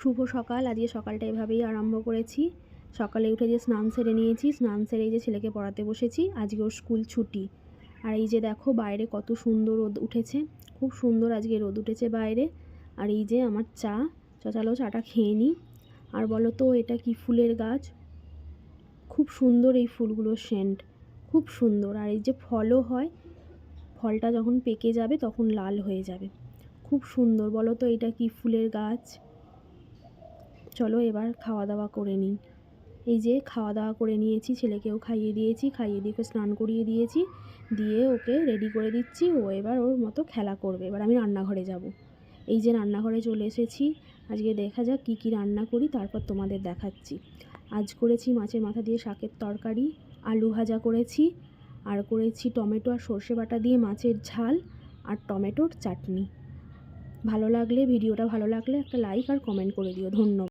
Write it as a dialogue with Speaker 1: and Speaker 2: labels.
Speaker 1: শুভ সকাল। আজকে সকালটা এভাবেই আরম্ভ করেছি। সকালে উঠে যে স্নান সেরে নিয়েছি, স্নান সেরে এই যে ছেলেকে পড়াতে বসেছি। আজকে ওর স্কুল ছুটি। আর এই যে দেখো বাইরে কত সুন্দর রোদ উঠেছে, খুব সুন্দর আজকে রোদ উঠেছে বাইরে। আর এই যে আমার চা, চলো চাটা খেয়ে নিই। আর বলো তো এটা কি ফুলের গাছ? খুব সুন্দর এই ফুলগুলোর সেন্ট, খুব সুন্দর। আর এই যে ফলও হয়, ফলটা যখন পেকে যাবে তখন লাল হয়ে যাবে, খুব সুন্দর। বলো তো এটা কি ফুলের গাছ? চলো এবার খাওয়া দাওয়া করে নিই। এই যে খাওয়া দাওয়া করে নিয়েছি, ছেলেকেও খাইয়ে দিয়েছি, খাইয়ে দিয়ে ওকে স্নান করিয়ে দিয়েছি, দিয়ে ওকে রেডি করে দিচ্ছি। ও এবার ওর মতো খেলা করবে। এবার আমি রান্নাঘরে যাব। এই যে রান্নাঘরে চলে এসেছি। আজকে দেখা যাক কী কী রান্না করি, তারপর তোমাদের দেখাচ্ছি। আজ করেছি মাছের মাথা দিয়ে শাকের তরকারি, আলু ভাজা করেছি, আর করেছি টমেটো আর সর্ষে বাটা দিয়ে মাছের ঝাল আর টমেটোর চাটনি। ভিডিওটা ভালো লাগলে একটা লাইক আর কমেন্ট করে দিও। ধন্যবাদ।